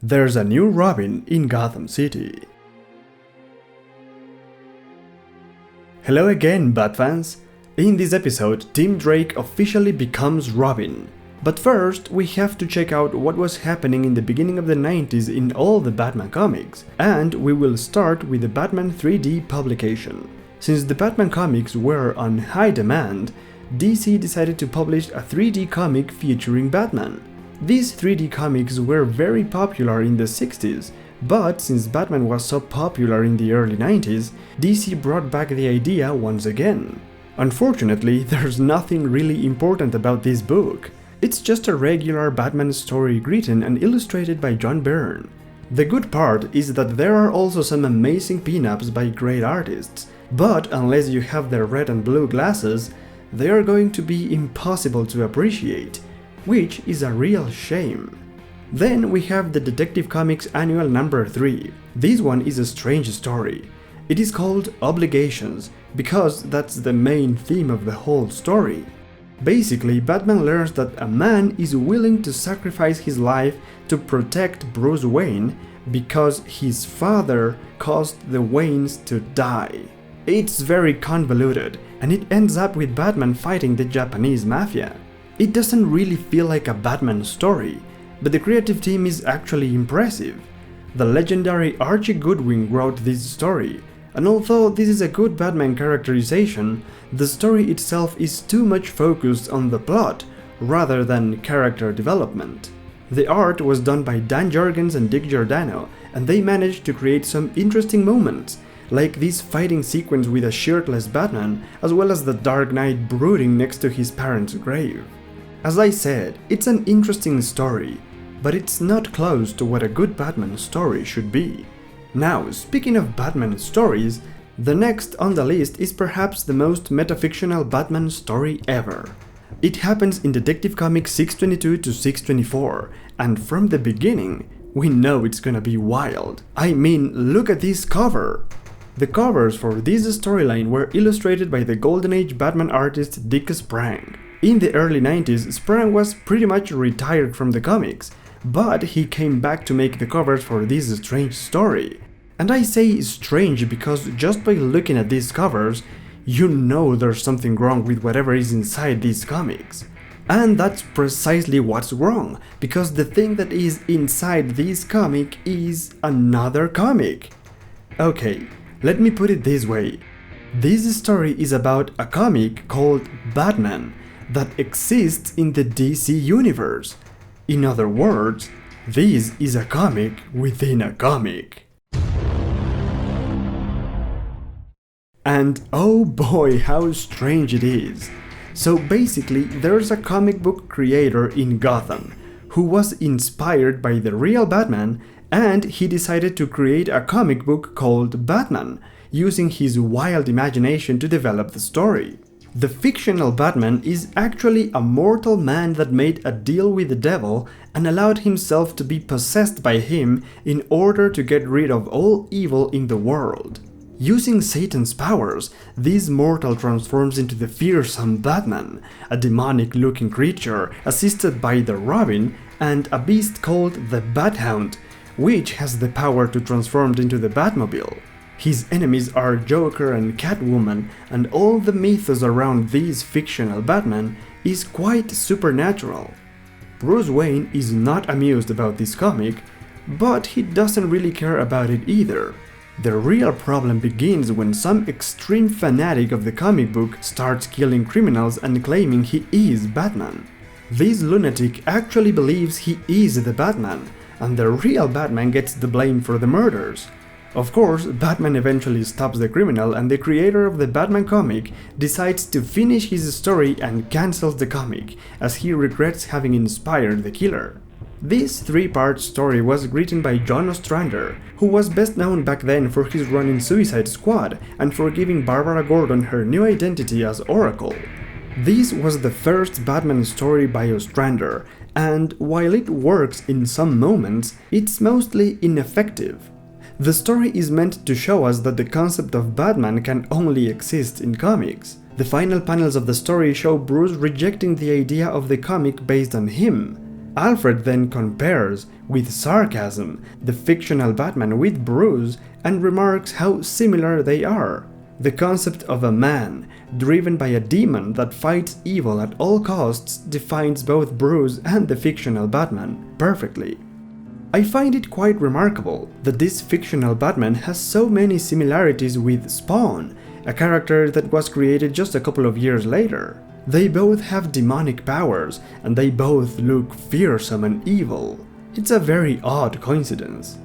There's a new Robin in Gotham City. Hello again, Batfans! In this episode, Tim Drake officially becomes Robin. But first, we have to check out what was happening in the beginning of the 90s in all the Batman comics, and we will start with the Batman 3D publication. Since the Batman comics were on high demand, DC decided to publish a 3D comic featuring Batman. These 3D comics were very popular in the 60s, but since Batman was so popular in the early 90s, DC brought back the idea once again. Unfortunately, there's nothing really important about this book. It's just a regular Batman story written and illustrated by John Byrne. The good part is that there are also some amazing pin-ups by great artists, but unless you have their red and blue glasses, they are going to be impossible to appreciate, which is a real shame. Then we have the Detective Comics Annual number 3. This one is a strange story. It is called Obligations, because that's the main theme of the whole story. Basically, Batman learns that a man is willing to sacrifice his life to protect Bruce Wayne because his father caused the Waynes to die. It's very convoluted, and it ends up with Batman fighting the Japanese mafia. It doesn't really feel like a Batman story, but the creative team is actually impressive. The legendary Archie Goodwin wrote this story, and although this is a good Batman characterization, the story itself is too much focused on the plot rather than character development. The art was done by Dan Jurgens and Dick Giordano, and they managed to create some interesting moments, like this fighting sequence with a shirtless Batman, as well as the Dark Knight brooding next to his parents' grave. As I said, it's an interesting story, but it's not close to what a good Batman story should be. Now, speaking of Batman stories, the next on the list is perhaps the most metafictional Batman story ever. It happens in Detective Comics 622 to 624, and from the beginning, we know it's gonna be wild. I mean, look at this cover! The covers for this storyline were illustrated by the Golden Age Batman artist Dick Sprang. In the early 90s, Sprang was pretty much retired from the comics, but he came back to make the covers for this strange story. And I say strange because just by looking at these covers, you know there's something wrong with whatever is inside these comics. And that's precisely what's wrong, because the thing that is inside this comic is another comic. Okay, let me put it this way. This story is about a comic called Batman that exists in the DC universe. In other words, this is a comic within a comic. And oh boy, how strange it is. So basically, there's a comic book creator in Gotham who was inspired by the real Batman, and he decided to create a comic book called Batman, using his wild imagination to develop the story. The fictional Batman is actually a mortal man that made a deal with the devil and allowed himself to be possessed by him in order to get rid of all evil in the world. Using Satan's powers, this mortal transforms into the fearsome Batman, a demonic-looking creature assisted by the Robin and a beast called the Bat-Hound, which has the power to transform into the Batmobile. His enemies are Joker and Catwoman, and all the mythos around this fictional Batman is quite supernatural. Bruce Wayne is not amused about this comic, but he doesn't really care about it either. The real problem begins when some extreme fanatic of the comic book starts killing criminals and claiming he is Batman. This lunatic actually believes he is the Batman, and the real Batman gets the blame for the murders. Of course, Batman eventually stops the criminal, and the creator of the Batman comic decides to finish his story and cancels the comic, as he regrets having inspired the killer. This three-part story was written by John Ostrander, who was best known back then for his run in Suicide Squad and for giving Barbara Gordon her new identity as Oracle. This was the first Batman story by Ostrander, and while it works in some moments, it's mostly ineffective. The story is meant to show us that the concept of Batman can only exist in comics. The final panels of the story show Bruce rejecting the idea of the comic based on him. Alfred then compares, with sarcasm, the fictional Batman with Bruce and remarks how similar they are. The concept of a man, driven by a demon that fights evil at all costs, defines both Bruce and the fictional Batman perfectly. I find it quite remarkable that this fictional Batman has so many similarities with Spawn, a character that was created just a couple of years later. They both have demonic powers, and they both look fearsome and evil. It's a very odd coincidence.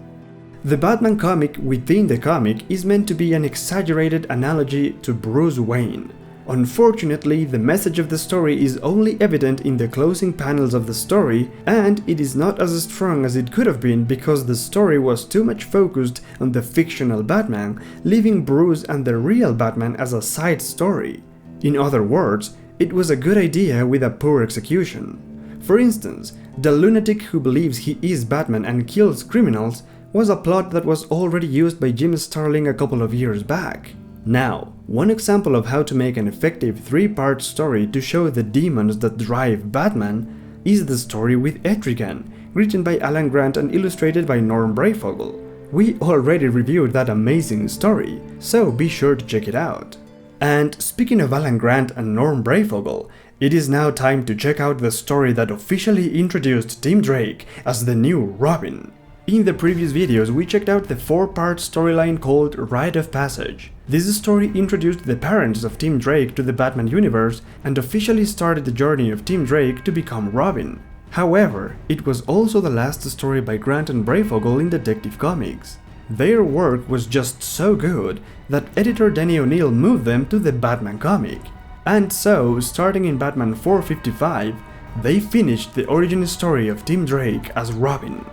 The Batman comic within the comic is meant to be an exaggerated analogy to Bruce Wayne. Unfortunately, the message of the story is only evident in the closing panels of the story, and it is not as strong as it could have been because the story was too much focused on the fictional Batman, leaving Bruce and the real Batman as a side story. In other words, it was a good idea with a poor execution. For instance, the lunatic who believes he is Batman and kills criminals was a plot that was already used by Jim Starlin a couple of years back. Now, one example of how to make an effective 3-part story to show the demons that drive Batman is the story with Etrigan, written by Alan Grant and illustrated by Norm Breyfogle. We already reviewed that amazing story, so be sure to check it out. And speaking of Alan Grant and Norm Breyfogle, it is now time to check out the story that officially introduced Tim Drake as the new Robin. In the previous videos we checked out the 4-part storyline called Rite of Passage. This story introduced the parents of Tim Drake to the Batman universe and officially started the journey of Tim Drake to become Robin. However, it was also the last story by Grant and Breyfogle in Detective Comics. Their work was just so good that editor Denny O'Neil moved them to the Batman comic. And so, starting in Batman 455, they finished the origin story of Tim Drake as Robin.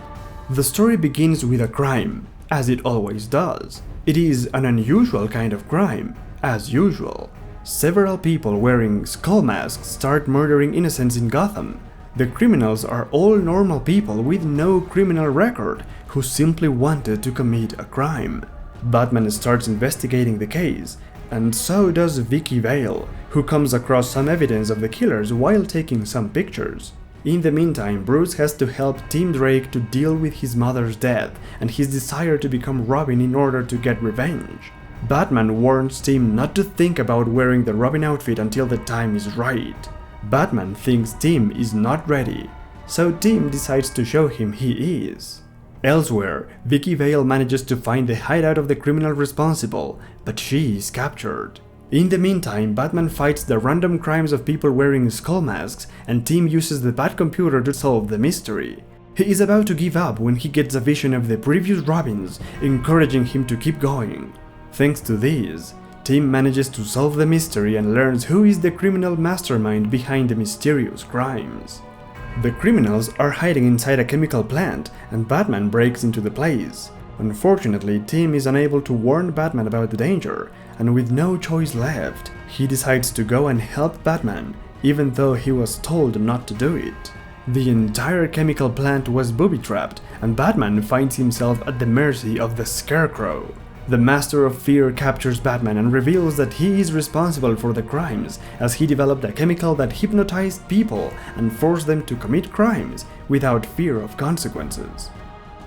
The story begins with a crime, as it always does. It is an unusual kind of crime, as usual. Several people wearing skull masks start murdering innocents in Gotham. The criminals are all normal people with no criminal record who simply wanted to commit a crime. Batman starts investigating the case, and so does Vicky Vale, who comes across some evidence of the killers while taking some pictures. In the meantime, Bruce has to help Tim Drake to deal with his mother's death and his desire to become Robin in order to get revenge. Batman warns Tim not to think about wearing the Robin outfit until the time is right. Batman thinks Tim is not ready, so Tim decides to show him he is. Elsewhere, Vicky Vale manages to find the hideout of the criminal responsible, but she is captured. In the meantime, Batman fights the random crimes of people wearing skull masks, and Tim uses the Batcomputer to solve the mystery. He is about to give up when he gets a vision of the previous Robins, encouraging him to keep going. Thanks to these, Tim manages to solve the mystery and learns who is the criminal mastermind behind the mysterious crimes. The criminals are hiding inside a chemical plant, and Batman breaks into the place. Unfortunately, Tim is unable to warn Batman about the danger, and with no choice left, he decides to go and help Batman, even though he was told not to do it. The entire chemical plant was booby-trapped, and Batman finds himself at the mercy of the Scarecrow. The Master of Fear captures Batman and reveals that he is responsible for the crimes, as he developed a chemical that hypnotized people and forced them to commit crimes without fear of consequences.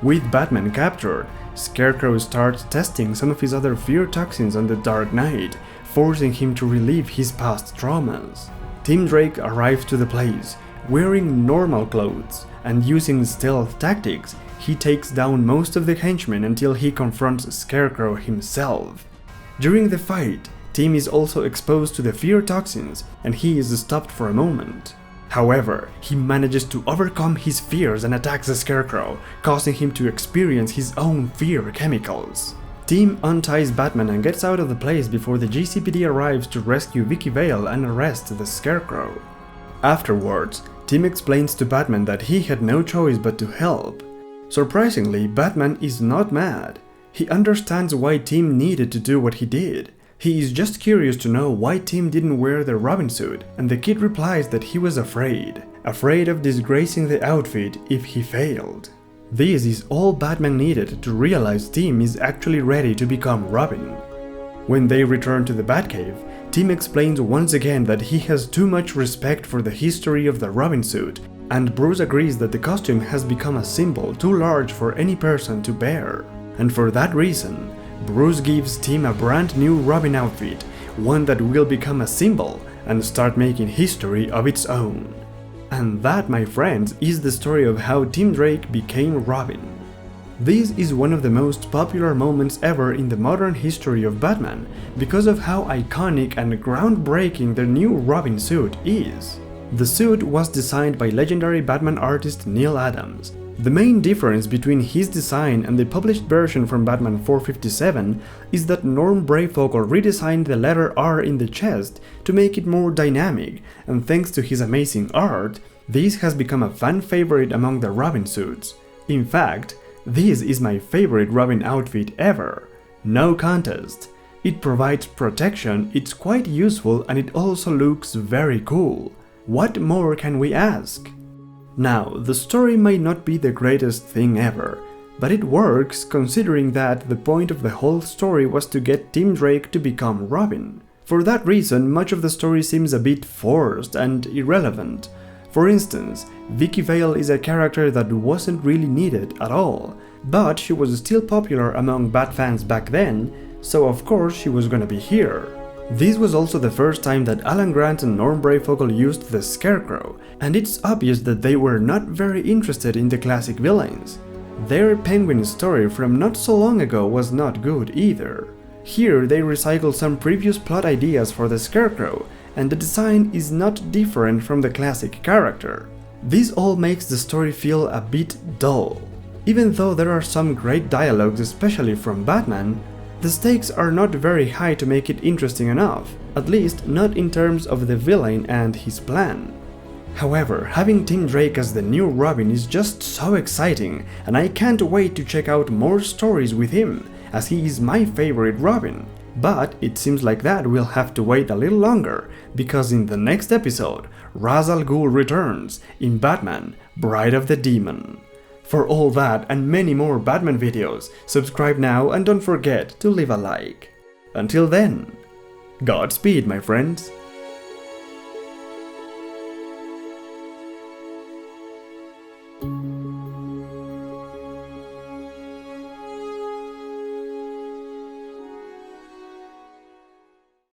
With Batman captured, Scarecrow starts testing some of his other fear toxins on the Dark Knight, forcing him to relive his past traumas. Tim Drake arrives to the place, wearing normal clothes, and using stealth tactics, he takes down most of the henchmen until he confronts Scarecrow himself. During the fight, Tim is also exposed to the fear toxins, and he is stopped for a moment. However, he manages to overcome his fears and attacks the Scarecrow, causing him to experience his own fear chemicals. Tim unties Batman and gets out of the place before the GCPD arrives to rescue Vicky Vale and arrest the Scarecrow. Afterwards, Tim explains to Batman that he had no choice but to help. Surprisingly, Batman is not mad. He understands why Tim needed to do what he did. He is just curious to know why Tim didn't wear the Robin suit, and the kid replies that he was afraid of disgracing the outfit if he failed. This is all Batman needed to realize Tim is actually ready to become Robin. When they return to the Batcave, Tim explains once again that he has too much respect for the history of the Robin suit, and Bruce agrees that the costume has become a symbol too large for any person to bear. And for that reason, Bruce gives Tim a brand new Robin outfit, one that will become a symbol and start making history of its own. And that, my friends, is the story of how Tim Drake became Robin. This is one of the most popular moments ever in the modern history of Batman because of how iconic and groundbreaking the new Robin suit is. The suit was designed by legendary Batman artist Neil Adams. The main difference between his design and the published version from Batman 457 is that Norm Brayfogle redesigned the letter R in the chest to make it more dynamic, and thanks to his amazing art, this has become a fan favorite among the Robin suits. In fact, this is my favorite Robin outfit ever. No contest. It provides protection, it's quite useful, and it also looks very cool. What more can we ask? Now, the story may not be the greatest thing ever, but it works considering that the point of the whole story was to get Tim Drake to become Robin. For that reason, much of the story seems a bit forced and irrelevant. For instance, Vicky Vale is a character that wasn't really needed at all, but she was still popular among Bat fans back then, so of course she was gonna be here. This was also the first time that Alan Grant and Norm Brayfogle used the Scarecrow, and it's obvious that they were not very interested in the classic villains. Their Penguin story from not so long ago was not good either. Here they recycled some previous plot ideas for the Scarecrow, and the design is not different from the classic character. This all makes the story feel a bit dull. Even though there are some great dialogues, especially from Batman, the stakes are not very high to make it interesting enough, at least not in terms of the villain and his plan. However, having Tim Drake as the new Robin is just so exciting, and I can't wait to check out more stories with him, as he is my favorite Robin. But it seems like that we'll have to wait a little longer, because in the next episode, Ra's al Ghul returns in Batman, Bride of the Demon. For all that and many more Batman videos, subscribe now and don't forget to leave a like. Until then, Godspeed, my friends!